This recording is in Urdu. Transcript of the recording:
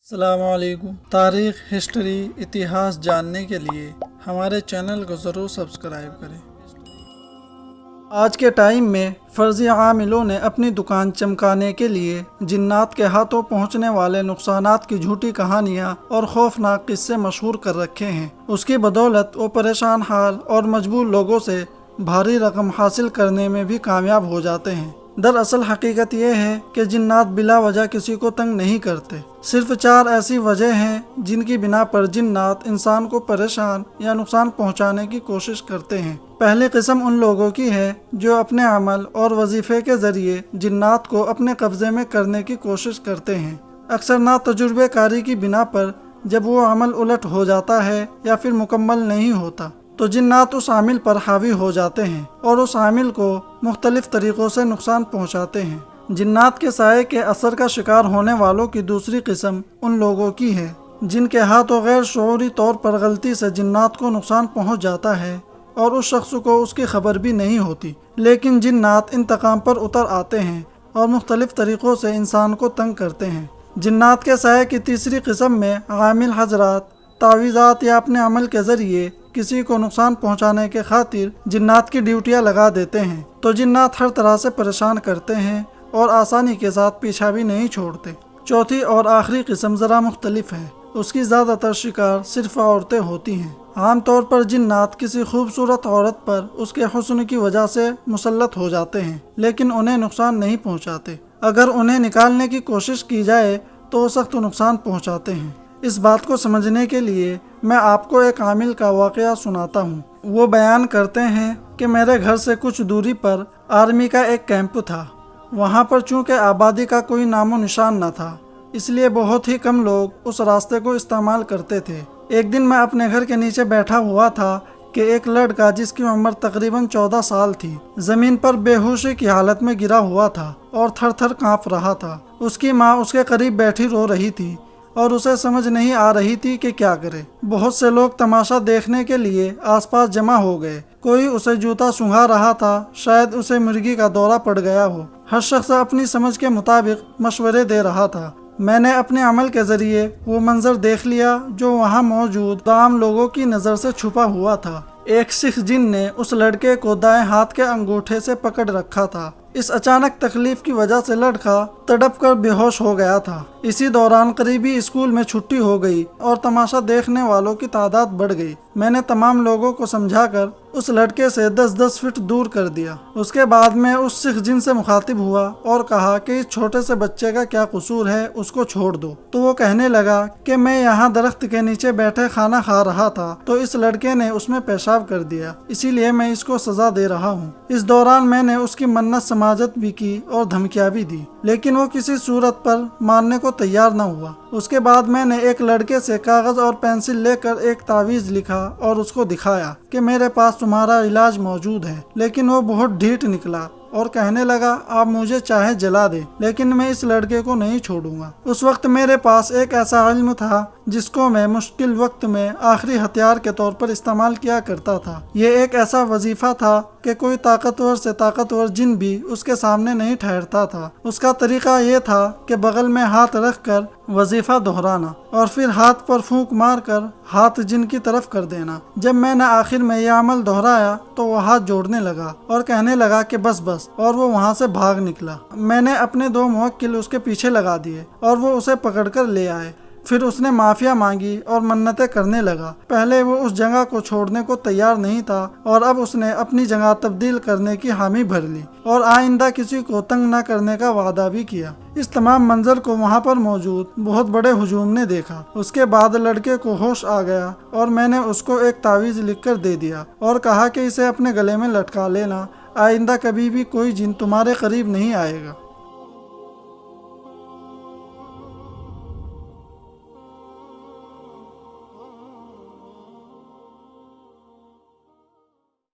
السلام علیکم۔ تاریخ، ہسٹری، اتہاس جاننے کے لیے ہمارے چینل کو ضرور سبسکرائب کریں۔ آج کے ٹائم میں فرضی عاملوں نے اپنی دکان چمکانے کے لیے جنات کے ہاتھوں پہنچنے والے نقصانات کی جھوٹی کہانیاں اور خوفناک قصے مشہور کر رکھے ہیں۔ اس کی بدولت وہ پریشان حال اور مجبور لوگوں سے بھاری رقم حاصل کرنے میں بھی کامیاب ہو جاتے ہیں۔ دراصل حقیقت یہ ہے کہ جنات بلا وجہ کسی کو تنگ نہیں کرتے۔ صرف 4 ایسی وجہ ہیں جن کی بنا پر جنات انسان کو پریشان یا نقصان پہنچانے کی کوشش کرتے ہیں۔ پہلی قسم ان لوگوں کی ہے جو اپنے عمل اور وظیفے کے ذریعے جنات کو اپنے قبضے میں کرنے کی کوشش کرتے ہیں۔ اکثر نا تجربے کاری کی بنا پر جب وہ عمل الٹ ہو جاتا ہے یا پھر مکمل نہیں ہوتا تو جنات اس عامل پر حاوی ہو جاتے ہیں اور اس عامل کو مختلف طریقوں سے نقصان پہنچاتے ہیں۔ جنات کے سائے کے اثر کا شکار ہونے والوں کی دوسری قسم ان لوگوں کی ہے جن کے ہاتھوں غیر شعوری طور پر غلطی سے جنات کو نقصان پہنچ جاتا ہے اور اس شخص کو اس کی خبر بھی نہیں ہوتی، لیکن جنات انتقام پر اتر آتے ہیں اور مختلف طریقوں سے انسان کو تنگ کرتے ہیں۔ جنات کے سائے کی تیسری قسم میں عامل حضرات تعویذات یا اپنے عمل کے ذریعے کسی کو نقصان پہنچانے کے خاطر جنات کی ڈیوٹیاں لگا دیتے ہیں، تو جنات ہر طرح سے پریشان کرتے ہیں اور آسانی کے ساتھ پیچھا بھی نہیں چھوڑتے۔ چوتھی اور آخری قسم ذرا مختلف ہے۔ اس کی زیادہ تر شکار صرف عورتیں ہوتی ہیں۔ عام طور پر جنات کسی خوبصورت عورت پر اس کے حسن کی وجہ سے مسلط ہو جاتے ہیں، لیکن انہیں نقصان نہیں پہنچاتے۔ اگر انہیں نکالنے کی کوشش کی جائے تو وہ سخت نقصان پہنچاتے ہیں۔ اس بات کو سمجھنے کے لیے میں آپ کو ایک عامل کا واقعہ سناتا ہوں۔ وہ بیان کرتے ہیں کہ میرے گھر سے کچھ دوری پر آرمی کا ایک کیمپ تھا۔ وہاں پر چونکہ آبادی کا کوئی نام و نشان نہ تھا، اس لیے بہت ہی کم لوگ اس راستے کو استعمال کرتے تھے۔ ایک دن میں اپنے گھر کے نیچے بیٹھا ہوا تھا کہ ایک لڑکا جس کی عمر تقریباً 14 سال تھی زمین پر بے ہوشی کی حالت میں گرا ہوا تھا اور تھر تھر کانپ رہا تھا۔ اس کی ماں اس کے قریب بیٹھی رو رہی تھی اور اسے سمجھ نہیں آ رہی تھی کہ کیا کرے۔ بہت سے لوگ تماشا دیکھنے کے لیے آس پاس جمع ہو گئے۔ کوئی اسے جوتا سنگھا رہا تھا، شاید اسے مرغی کا دورہ پڑ گیا ہو۔ ہر شخص اپنی سمجھ کے مطابق مشورے دے رہا تھا۔ میں نے اپنے عمل کے ذریعے وہ منظر دیکھ لیا جو وہاں موجود عام لوگوں کی نظر سے چھپا ہوا تھا۔ ایک سکھ جن نے اس لڑکے کو دائیں ہاتھ کے انگوٹھے سے پکڑ رکھا تھا۔ اس اچانک تکلیف کی وجہ سے لڑکا تڑپ کر بے ہوش ہو گیا تھا۔ اسی دوران قریبی اسکول میں چھٹی ہو گئی اور تماشا دیکھنے والوں کی تعداد بڑھ گئی۔ میں نے تمام لوگوں کو سمجھا کر اس لڑکے سے 10-10 فٹ دور کر دیا۔ اس کے بعد میں اس سکھ جن سے مخاطب ہوا اور کہا کہ اس چھوٹے سے بچے کا کیا قصور ہے، اس کو چھوڑ دو۔ تو وہ کہنے لگا کہ میں یہاں درخت کے نیچے بیٹھے کھانا کھا رہا تھا تو اس لڑکے نے اس میں پیشاب کر دیا، اسی لیے میں اس کو سزا دے رہا ہوں۔ اس دوران میں نے اس کی منت سماجت بھی کی اور دھمکیاں بھی دی، لیکن وہ کسی صورت پر ماننے کو تیار نہ ہوا۔ اس کے بعد میں نے ایک لڑکے سے کاغذ اور پینسل لے کر ایک تعویذ لکھا اور اس کو دکھایا کہ میرے پاس تمہارا علاج موجود ہے، لیکن وہ بہت ڈھیٹ نکلا اور کہنے لگا آپ مجھے چاہے جلا دے لیکن میں اس لڑکے کو نہیں چھوڑوں گا۔ اس وقت میرے پاس ایک ایسا علم تھا جس کو میں مشکل وقت میں آخری ہتھیار کے طور پر استعمال کیا کرتا تھا۔ یہ ایک ایسا وظیفہ تھا کہ کوئی طاقتور سے طاقتور جن بھی اس کے سامنے نہیں ٹھہرتا تھا۔ اس کا طریقہ یہ تھا کہ بغل میں ہاتھ رکھ کر وظیفہ دہرانا اور پھر ہاتھ پر پھونک مار کر ہاتھ جن کی طرف کر دینا۔ جب میں نے آخر میں یہ عمل دہرایا تو وہ ہاتھ جوڑنے لگا اور کہنے لگا کہ بس بس، اور وہ وہاں سے بھاگ نکلا۔ میں نے اپنے 2 موکل اس کے پیچھے لگا دیے اور وہ اسے پکڑ کر لے آئے۔ پھر اس نے معافیا مانگی اور منتیں کرنے لگا۔ پہلے وہ اس جگہ کو چھوڑنے کو تیار نہیں تھا اور اب اس نے اپنی جگہ تبدیل کرنے کی حامی بھر لی اور آئندہ کسی کو تنگ نہ کرنے کا وعدہ بھی کیا۔ اس تمام منظر کو وہاں پر موجود بہت بڑے ہجوم نے دیکھا۔ اس کے بعد لڑکے کو ہوش آ گیا اور میں نے اس کو ایک تعویذ لکھ کر دے دیا اور کہا کہ اسے اپنے گلے میں لٹکا لینا، آئندہ کبھی بھی کوئی جن تمہارے قریب نہیں آئے گا۔